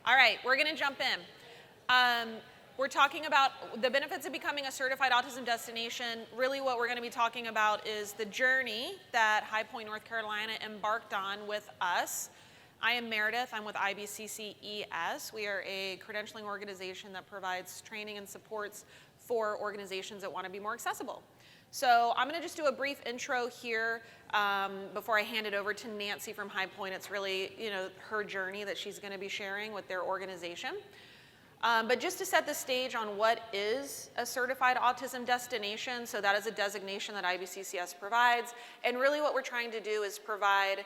All right, we're going to jump in. We're talking about the benefits of becoming a certified autism destination. Really what we're going to be talking about is the journey that High Point, North Carolina embarked on with us. I am Meredith. I'm with IBCCES. We are a credentialing organization that provides training and supports for organizations that want to be more accessible. So I'm going to just do a brief intro here before I hand it over to Nancy from High Point. It's really, her journey that she's going to be sharing with their organization. But just to set the stage on what is a certified autism destination, so that is a designation that IBCCS provides, and really what we're trying to do is provide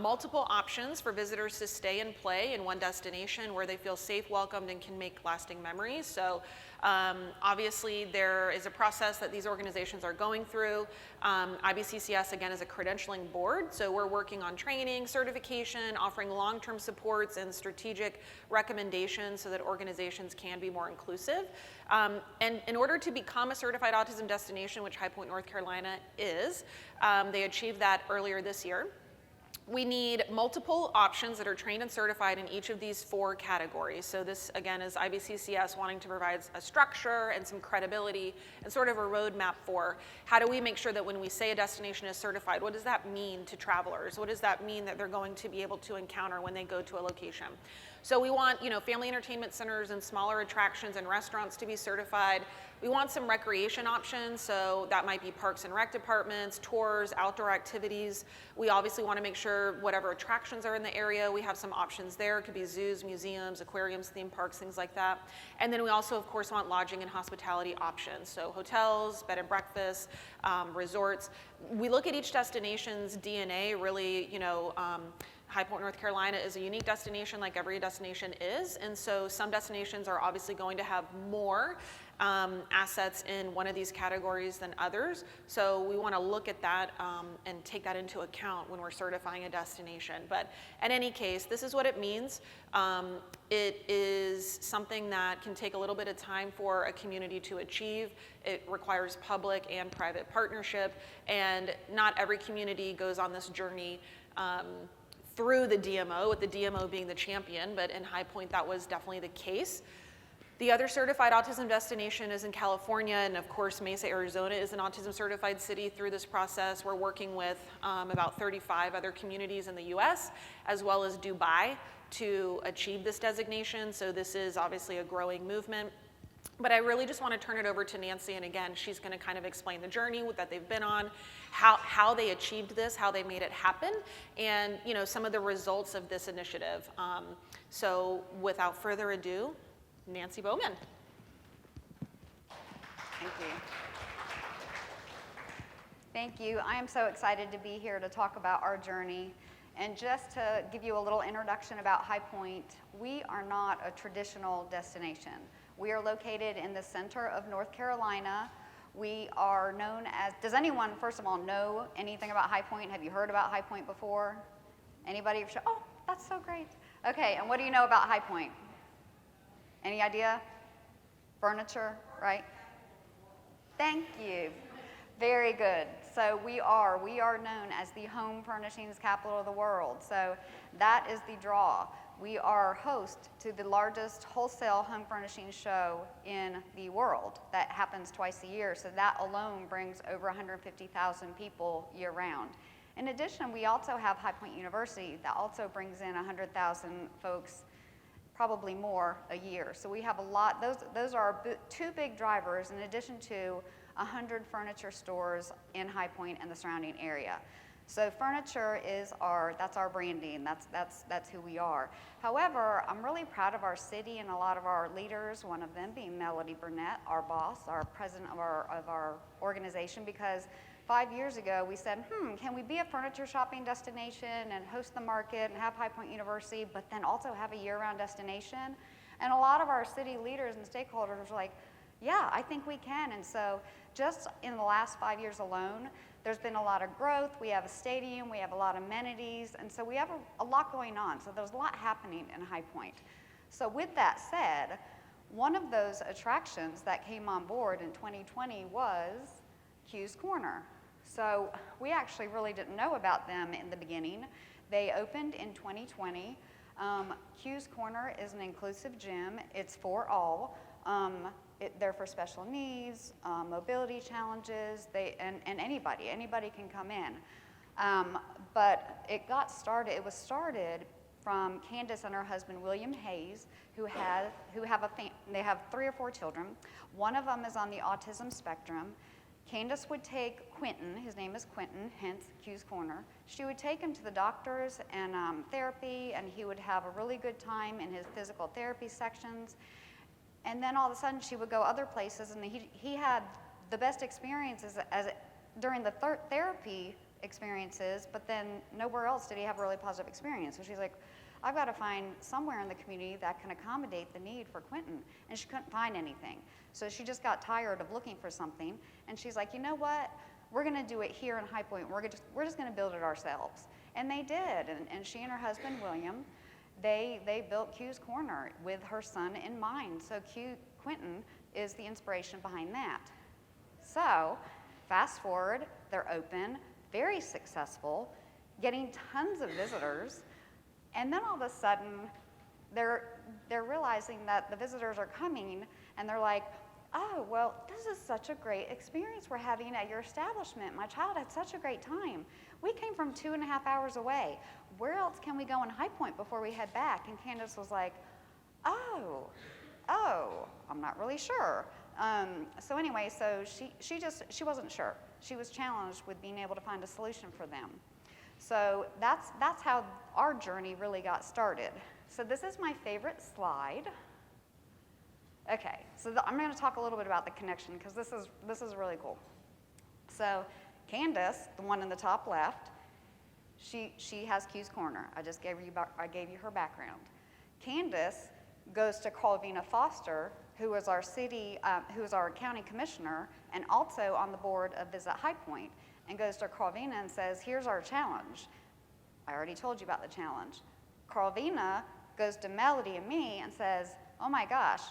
multiple options for visitors to stay and play in one destination where they feel safe, welcomed, and can make lasting memories. So obviously there is a process that these organizations are going through. IBCCS, again, is a credentialing board, so we're working on training, certification, offering long-term supports and strategic recommendations so that organizations can be more inclusive. And in order to become a certified autism destination, which High Point, North Carolina is, they achieved that earlier this year. We need multiple options that are trained and certified in each of these 4 categories. So this, again, is IBCCS wanting to provide a structure and some credibility and sort of a roadmap for how do we make sure that when we say a destination is certified, what does that mean to travelers? What does that mean that they're going to be able to encounter when they go to a location? So we want, family entertainment centers and smaller attractions and restaurants to be certified. We want some recreation options, so that might be parks and rec departments, tours, outdoor activities. We obviously want to make sure whatever attractions are in the area, we have some options there. It could be zoos, museums, aquariums, theme parks, things like that. And then we also, of course, want lodging and hospitality options, so hotels, bed and breakfast, resorts. We look at each destination's DNA, really, High Point, North Carolina is a unique destination like every destination is, and so some destinations are obviously going to have more assets in one of these categories than others. So we want to look at that and take that into account when we're certifying a destination. But in any case, this is what it means. It is something that can take a little bit of time for a community to achieve. It requires public and private partnership, and not every community goes on this journey through the DMO, with the DMO being the champion, but in High Point that was definitely the case. The other certified autism destination is in California, and of course Mesa, Arizona is an autism certified city through this process. We're working with about 35 other communities in the US, as well as Dubai, to achieve this designation, so this is obviously a growing movement. But I really just want to turn it over to Nancy, and again, she's going to kind of explain the journey that they've been on, how they achieved this, how they made it happen, and some of the results of this initiative. So without further ado, Nancy Bowman. Thank you. Thank you. I am so excited to be here to talk about our journey. And just to give you a little introduction about High Point, we are not a traditional destination. We are located in the center of North Carolina. We are known as, does anyone, first of all, know anything about High Point? Have you heard about High Point before? Anybody? Oh, that's so great. Okay, and what do you know about High Point? Any idea? Furniture, right? Thank you. Very good. So we are known as the home furnishings capital of the world. So that is the draw. We are host to the largest wholesale home furnishings show in the world that happens twice a year. So that alone brings over 150,000 people year round. In addition, we also have High Point University that also brings in 100,000 folks, probably more, a year. So we have a lot. Those are our 2 big drivers, in addition to 100 furniture stores in High Point and the surrounding area. So furniture is that's our branding, that's who we are. However, I'm really proud of our city and a lot of our leaders, one of them being Melody Burnett, our boss, our president of our organization, because 5 years ago we said, can we be a furniture shopping destination and host the market and have High Point University, but then also have a year-round destination? And a lot of our city leaders and stakeholders were like, yeah, I think we can. And so just in the last 5 years alone, there's been a lot of growth. We have a stadium, we have a lot of amenities, and so we have a lot going on. So there's a lot happening in High Point. So with that said, one of those attractions that came on board in 2020 was Q's Corner. So we actually really didn't know about them in the beginning. They opened in 2020. Q's Corner is an inclusive gym. It's for all. They're for special needs, mobility challenges, and anybody can come in. But it was started from Candace and her husband William Hayes, they have 3 or 4 children. One of them is on the autism spectrum. Candace would take Quentin, his name is Quentin, hence Q's Corner. She would take him to the doctors and therapy, and he would have a really good time in his physical therapy sections. And then all of a sudden she would go other places, and he had the best experiences during the therapy experiences, but then nowhere else did he have a really positive experience. So she's like, I've got to find somewhere in the community that can accommodate the need for Quentin. And she couldn't find anything. So she just got tired of looking for something. And she's like, you know what? We're going to do it here in High Point. We're just going to build it ourselves. And they did. And she and her husband, William, they built Q's Corner with her son in mind. So Quentin is the inspiration behind that. So fast forward, they're open, very successful, getting tons of visitors. And then all of a sudden, they're realizing that the visitors are coming, and they're like, oh, well, this is such a great experience we're having at your establishment. My child had such a great time. We came from 2.5 hours away. Where else can we go in High Point before we head back? And Candace was like, oh, I'm not really sure. So anyway, so she wasn't sure. She was challenged with being able to find a solution for them. So that's how our journey really got started. So this is my favorite slide. Okay, so I'm going to talk a little bit about the connection because this is really cool. So Candace, the one in the top left, she has Q's Corner. I gave you her background. Candace goes to Carlvina Foster, who is our county commissioner and also on the board of Visit High Point, and goes to Carlvina and says, here's our challenge. I already told you about the challenge. Carlvina goes to Melody and me and says, oh my gosh,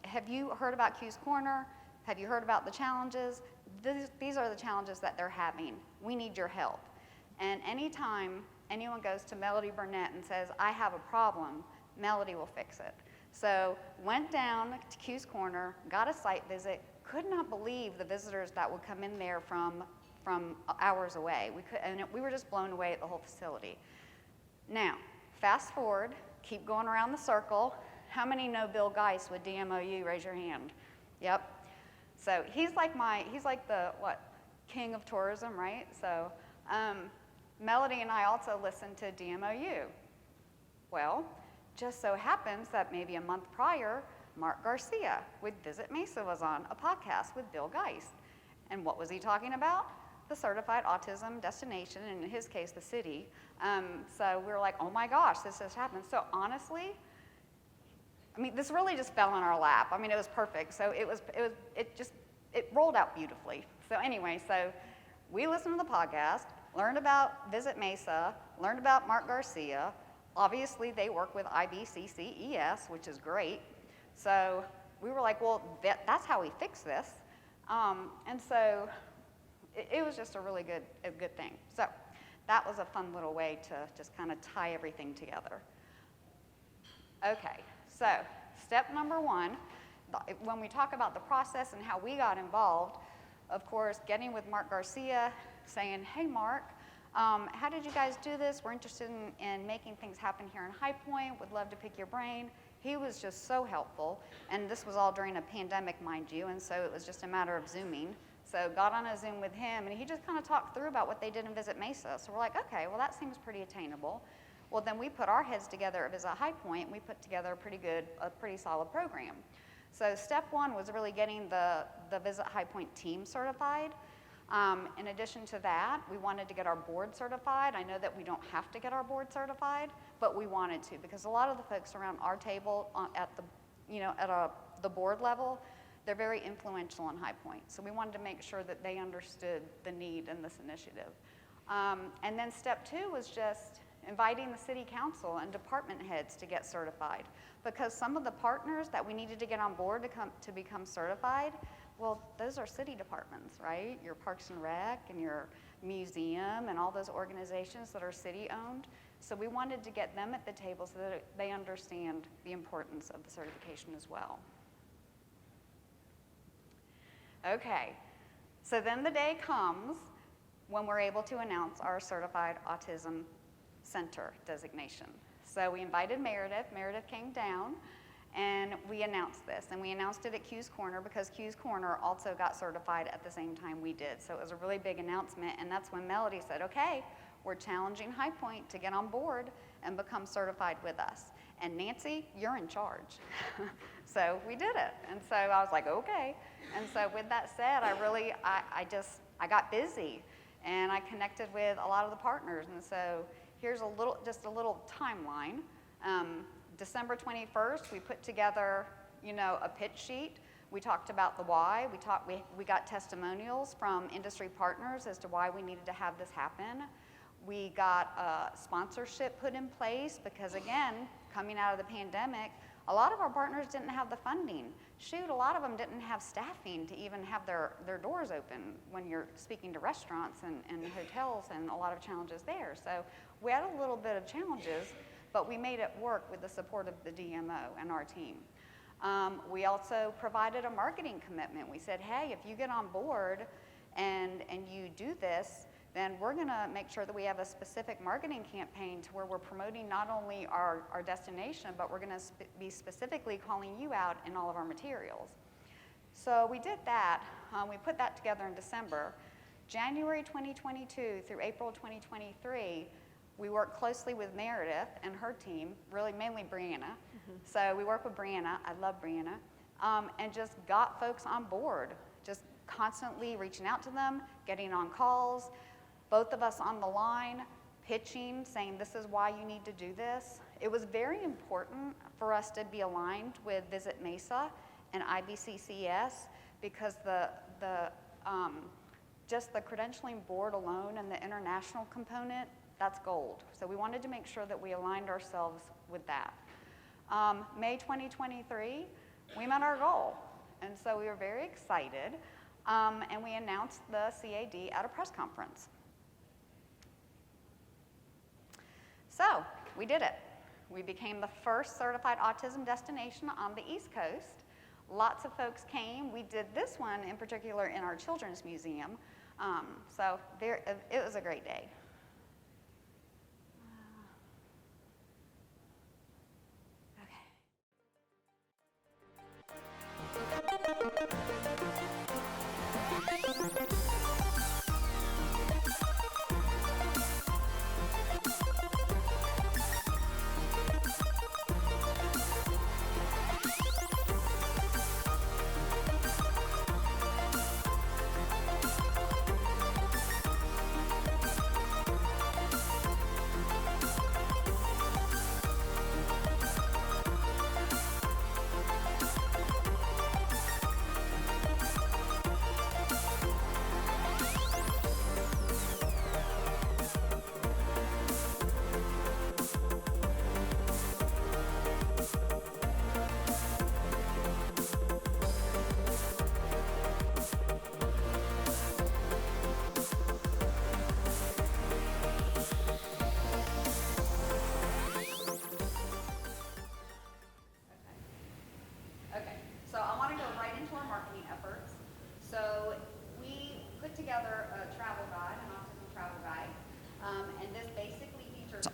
have you heard about Q's Corner? Have you heard about the challenges? These are the challenges that they're having. We need your help. And anytime anyone goes to Melody Burnett and says, I have a problem, Melody will fix it. So went down to Q's Corner, got a site visit, could not believe the visitors that would come in there from hours away. We were just blown away at the whole facility. Now, fast forward, keep going around the circle. How many know Bill Geist with DMOU? Raise your hand. Yep. So he's like the king of tourism, right? So Melody and I also listen to DMOU. Well, just so happens that maybe a month prior, Mark Garcia with Visit Mesa was on a podcast with Bill Geist. And what was he talking about? The Certified Autism Destination, and in his case, the city. So we were like, oh my gosh, this has happened. So honestly, I mean, this really just fell in our lap. I mean, it was perfect. So it rolled out beautifully. So anyway, so we listened to the podcast, learned about Visit Mesa, learned about Mark Garcia. Obviously, they work with IBCCES, which is great. So we were like, well, that's how we fix this. And so it was just a really good thing. So that was a fun little way to just kind of tie everything together. Okay, so step number 1, when we talk about the process and how we got involved, of course, getting with Mark Garcia, saying, hey, Mark, how did you guys do this? We're interested in making things happen here in High Point. Would love to pick your brain. He was just so helpful. And this was all during a pandemic, mind you, and so it was just a matter of Zooming. So got on a Zoom with him, and he just kind of talked through about what they did in Visit Mesa. So we're like, okay, well, that seems pretty attainable. Well, then we put our heads together at Visit High Point, and we put together a pretty solid program. So step 1 was really getting the Visit High Point team certified. In addition to that, we wanted to get our board certified. I know that we don't have to get our board certified, but we wanted to because a lot of the folks around our table at the board level, they're very influential in High Point. So we wanted to make sure that they understood the need in this initiative. And then step 2 was just inviting the city council and department heads to get certified because some of the partners that we needed to get on board to become certified, well, those are city departments, right? Your Parks and Rec and your museum and all those organizations that are city owned. So we wanted to get them at the table so that they understand the importance of the certification as well. Okay, so then the day comes when we're able to announce our Certified Autism Center designation. So we invited Meredith. Meredith came down, and we announced this. And we announced it at Q's Corner because Q's Corner also got certified at the same time we did. So it was a really big announcement, and that's when Melody said, okay, we're challenging High Point to get on board and become certified with us. And Nancy, you're in charge. So we did it. And so I was like, okay. And so with that said, I got busy, and I connected with a lot of the partners. And so here's just a little timeline. December 21st, we put together, a pitch sheet. We talked about the why. We got testimonials from industry partners as to why we needed to have this happen. We got sponsorship put in place because, again, coming out of the pandemic, a lot of our partners didn't have the funding. Shoot, a lot of them didn't have staffing to even have their doors open when you're speaking to restaurants and hotels, and a lot of challenges there. So we had a little bit of challenges, but we made it work with the support of the DMO and our team. We also provided a marketing commitment. We said, hey, if you get on board and you do this, then we're going to make sure that we have a specific marketing campaign to where we're promoting not only our destination, but we're going to be specifically calling you out in all of our materials. So we did that. We put that together in December. January 2022 through April 2023, we worked closely with Meredith and her team, really mainly Brianna. So we worked with Brianna. I love Brianna. And just got folks on board, just constantly reaching out to them, getting on calls, both of us on the line, pitching, saying this is why you need to do this. It was very important for us to be aligned with Visit Mesa and IBCCS because just the credentialing board alone and the international component, that's gold. So we wanted to make sure that we aligned ourselves with that. May 2023, we met our goal. And so we were very excited. And we announced the CAD at a press conference. So we did it. We became the first certified autism destination on the East Coast. Lots of folks came. We did this one in particular in our children's museum. So it was a great day.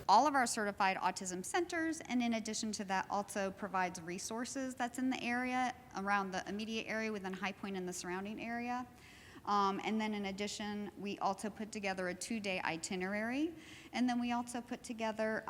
All of our certified autism centers, and in addition to that also provides resources that's in the area, around the immediate area within High Point and the surrounding area. And then in addition, we also put together a 2-day itinerary, and then we also put together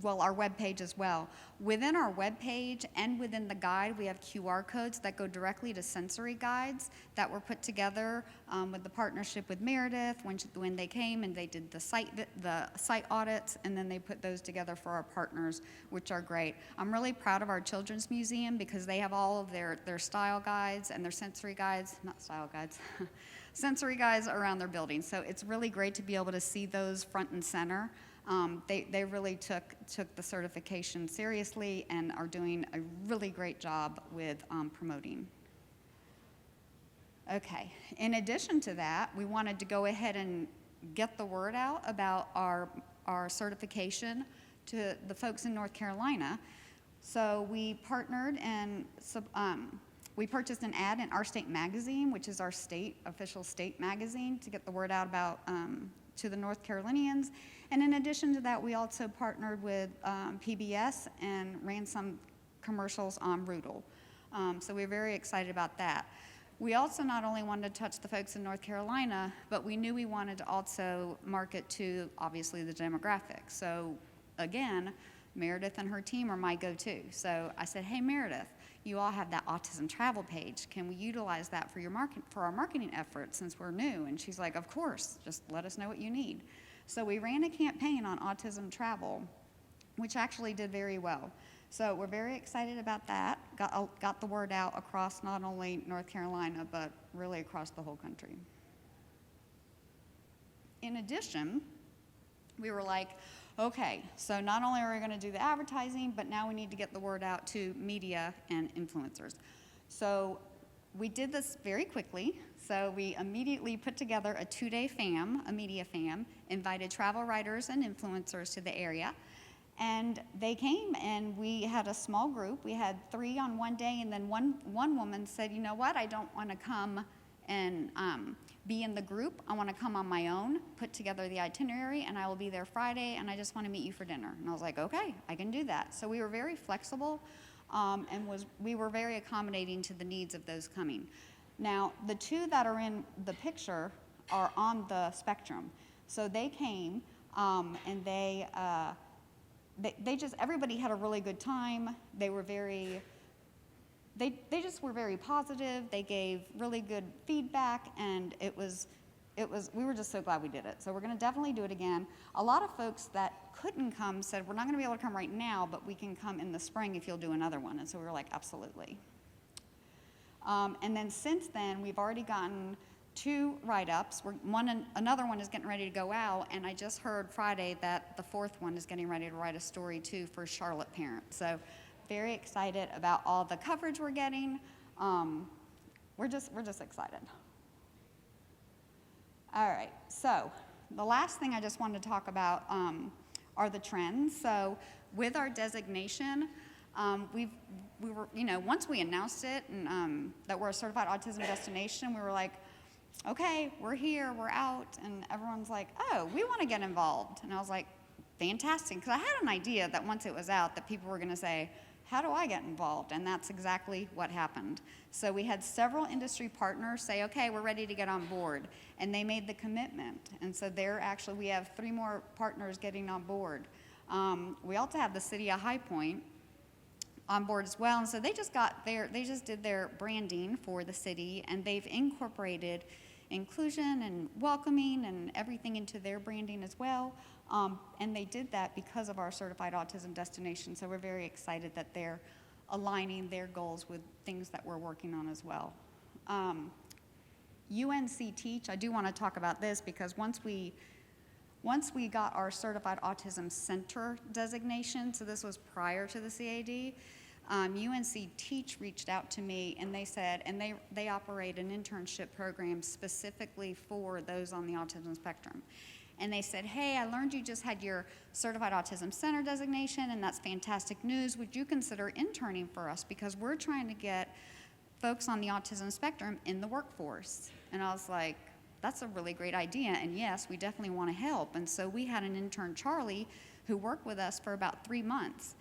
our webpage as well. Within our webpage and within the guide, we have QR codes that go directly to sensory guides that were put together with the partnership with Meredith when they came and they did the site audits, and then they put those together for our partners, which are great. I'm really proud of our Children's Museum because they have all of their style guides and their sensory guides, not style guides, sensory guides around their building. So it's really great to be able to see those front and center. They really took the certification seriously and are doing a really great job with promoting. Okay, in addition to that, we wanted to go ahead and get the word out about our certification to the folks in North Carolina. So we partnered and we purchased an ad in Our State Magazine, which is our official state magazine, to get the word out about to the North Carolinians. And in addition to that, we also partnered with PBS and ran some commercials on Rudel. So we're very excited about that. We also not only wanted to touch the folks in North Carolina, but we knew we wanted to also market to, obviously, the demographics. So again, Meredith and her team are my go-to. So I said, hey, Meredith, you all have that autism travel page. Can we utilize that for our marketing efforts since we're new? And she's like, of course, just let us know what you need. So we ran a campaign on autism travel, which actually did very well. So we're very excited about that. Got the word out across not only North Carolina, but really across the whole country. In addition, we were like, okay, so not only are we going to do the advertising, but now we need to get the word out to media and influencers. So we did this very quickly. So we immediately put together a 2-day a media fam, invited travel writers and influencers to the area. And they came, and we had a small group. We had 3 on one day, and then one woman said, you know what, I don't want to come and be in the group. I want to come on my own, put together the itinerary, and I will be there Friday, and I just want to meet you for dinner. And I was like, okay, I can do that. So we were very flexible, and we were very accommodating to the needs of those coming. Now, the 2 that are in the picture are on the spectrum. So they came, and they just, everybody had a really good time. They were they just were very positive. They gave really good feedback, and we were just so glad we did it. So we're going to definitely do it again. A lot of folks that couldn't come said, we're not going to be able to come right now, but we can come in the spring if you'll do another one. And so we were like, absolutely. And then since then, we've already gotten 2 write-ups. Another one is getting ready to go out, and I just heard Friday that the 4th one is getting ready to write a story too for Charlotte parents. So very excited about all the coverage we're getting. We're just excited. All right, so the last thing I just wanted to talk about are the trends. So with our designation, we were, once we announced it and that we're a certified autism destination, we were like, okay, we're here, we're out, and everyone's like, oh, we want to get involved. And I was like, fantastic, because I had an idea that once it was out that people were going to say, how do I get involved? And that's exactly what happened. So we had several industry partners say, okay, we're ready to get on board, and they made the commitment. And so we have 3 more partners getting on board. We also have the city of High Point on board as well, and so they just did their branding for the city, and they've incorporated inclusion and welcoming and everything into their branding as well. And they did that because of our Certified Autism Destination, so we're very excited that they're aligning their goals with things that we're working on as well. UNC Teach, I do want to talk about this because once we got our Certified Autism Center designation, so this was prior to the CAD, UNC Teach reached out to me, and they said, and they operate an internship program specifically for those on the autism spectrum. And they said, hey, I learned you just had your Certified Autism Center designation, and that's fantastic news. Would you consider interning for us? Because we're trying to get folks on the autism spectrum in the workforce. And I was like, that's a really great idea, and yes, we definitely want to help. And so we had an intern, Charlie, who worked with us for about 3 months.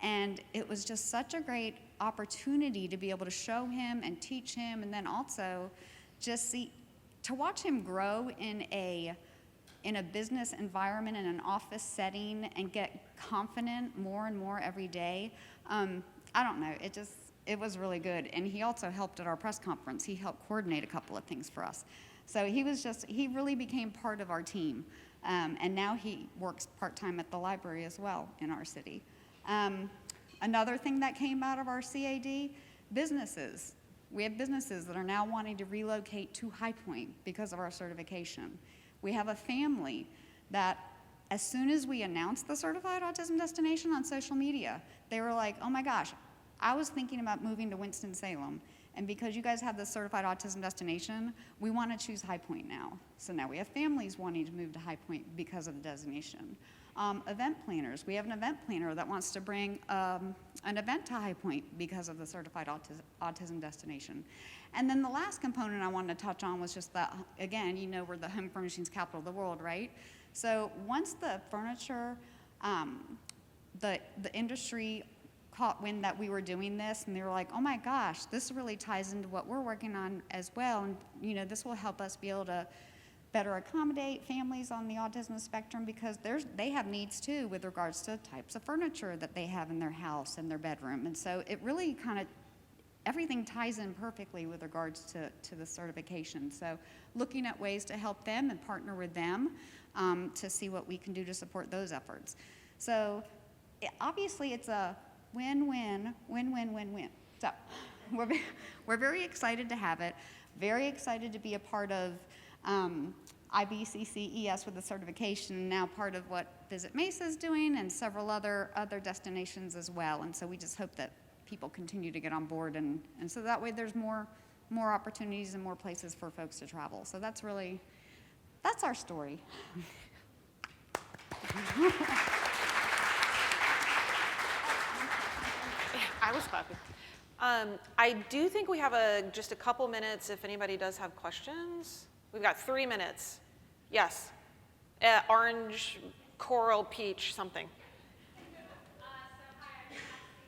And it was just such a great opportunity to be able to show him and teach him, and then also just to watch him grow in a business environment, in an office setting, and get confident more and more every day. I don't know, it was really good. And he also helped at our press conference. He helped coordinate a couple of things for us. So he really became part of our team. And now he works part-time at the library as well in our city. Another thing that came out of our CAD, businesses. We have businesses that are now wanting to relocate to High Point because of our certification. We have a family that, as soon as we announced the Certified Autism Destination on social media, they were like, oh my gosh, I was thinking about moving to Winston-Salem, And because you guys have the Certified Autism Destination, we want to choose High Point now. So now we have families wanting to move to High Point because of the designation. Event planners, we have an event planner that wants to bring an event to High Point because of the Certified Autism Destination. And then the last component I wanted to touch on was just that, again, you know, we're the home furnishings capital of the world, right? So once the furniture, the industry caught wind that we were doing this, and they were like, oh my gosh, this really ties into what we're working on as well, and you know, this will help us be able to better accommodate families on the autism spectrum, because they have needs too with regards to types of furniture that they have in their house and their bedroom. And so it really kind of, everything ties in perfectly with regards to the certification. So looking at ways to help them and partner with them to see what we can do to support those efforts. So obviously it's a win-win, win-win-win-win. So we're very excited to have it, very excited to be a part of IBCCES with the certification, and now part of what Visit Mesa is doing and several other destinations as well. And so we just hope that people continue to get on board, and so that way there's more opportunities and more places for folks to travel. So that's our story. I was clapping. I do think we have just a couple minutes if anybody does have questions. We've got 3 minutes. Yes. Orange, coral, peach, something. So hi, I'm Ashley.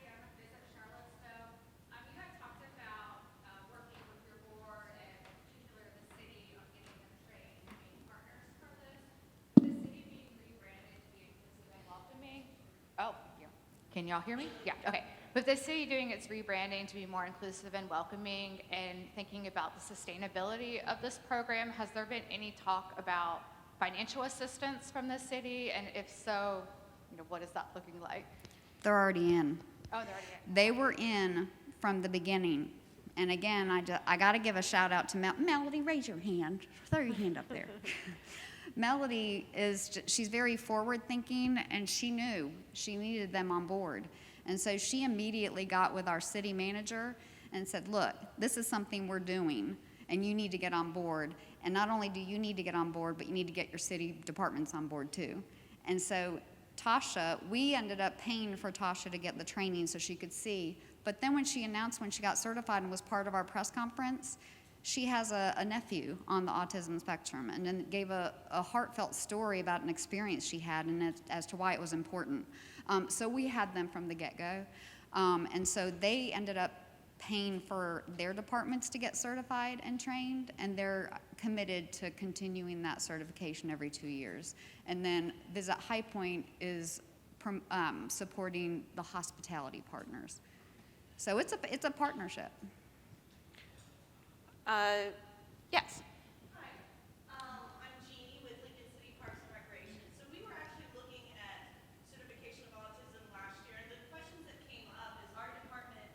I'm a Visit Charlottesville. You had talked about working with your board and in particular the city on getting them trained and being partners for this. The city being rebranded to be inclusive and welcoming. Oh, yeah. Can y'all hear me? Yeah, okay. With the city doing its rebranding to be more inclusive and welcoming and thinking about the sustainability of this program, has there been any talk about financial assistance from the city? And if so, you know, what is that looking like? They're already in. Oh, they're already in. They were in from the beginning. And again, I got to give a shout out to Melody. Raise your hand. Throw your hand up there. Melody she's very forward thinking, and she knew she needed them on board. And so she immediately got with our city manager and said, look, this is something we're doing, and you need to get on board. And not only do you need to get on board, but you need to get your city departments on board too. And so Tasha, we ended up paying for Tasha to get the training so she could see. But then when she announced when she got certified and was part of our press conference, she has a nephew on the autism spectrum, and then gave a heartfelt story about an experience she had and as to why it was important. So we had them from the get-go. And so they ended up paying for their departments to get certified and trained, and they're committed to continuing that certification every 2 years. And then Visit High Point is supporting the hospitality partners. So it's a partnership. Yes. Hi, I'm Jeannie with Lincoln City Parks and Recreation. So we were actually looking at certification of autism last year, and the questions that came up is our department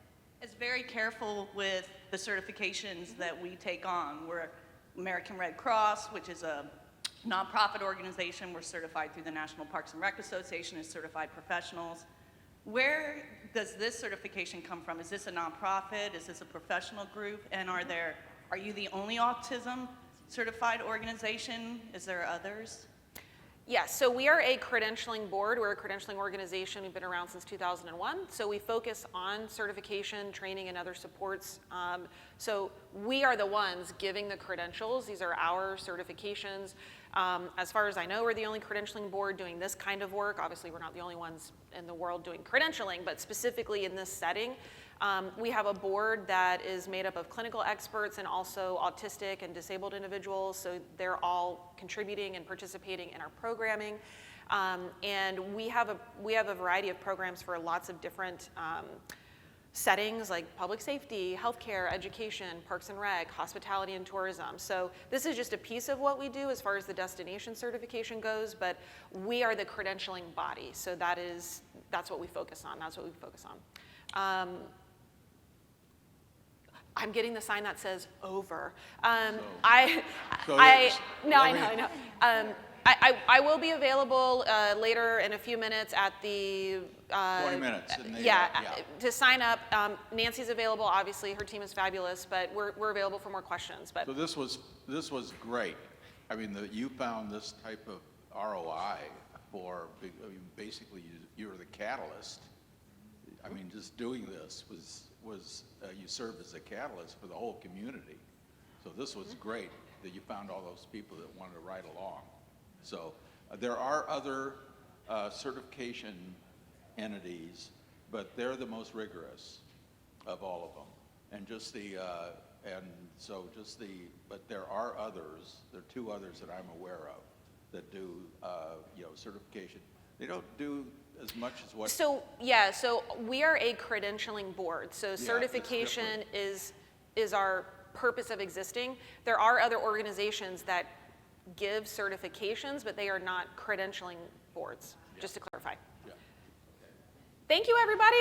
is very careful with the certifications that we take on. We're American Red Cross, which is a nonprofit organization. We're certified through the National Parks and Rec Association as certified professionals. Where does this certification come from? Is this a nonprofit? Is this a professional group? And are you the only autism certified organization? Is there others? Yes, so we are a credentialing board. We're a credentialing organization. We've been around since 2001. So we focus on certification, training, and other supports. So we are the ones giving the credentials. These are our certifications. As far as I know, we're the only credentialing board doing this kind of work. Obviously, we're not the only ones in the world doing credentialing, but specifically in this setting, we have a board that is made up of clinical experts and also autistic and disabled individuals. So they're all contributing and participating in our programming. And we have a variety of programs for lots of different settings like public safety, healthcare, education, parks and rec, hospitality and tourism. So this is just a piece of what we do as far as the destination certification goes, but we are the credentialing body. So that's what we focus on. That's what we focus on. I'm getting the sign that says over. I know. I will be available later in a few minutes at the 20 minutes. And they, yeah, to sign up. Nancy's available. Obviously, her team is fabulous, but we're available for more questions. But So this was great. I mean, you found this type of ROI for, I mean, basically you were the catalyst. I mean, just doing this was you served as a catalyst for the whole community. So this was great that you found all those people that wanted to ride along. So there are other certification entities, but they're the most rigorous of all of them. And just but there are others, there are 2 others that I'm aware of that do, certification. They don't do as much as what. so we are a credentialing board. So that's certification is our purpose of existing. There are other organizations that give certifications, but they are not credentialing boards, just to clarify. Yeah. Thank you, everybody.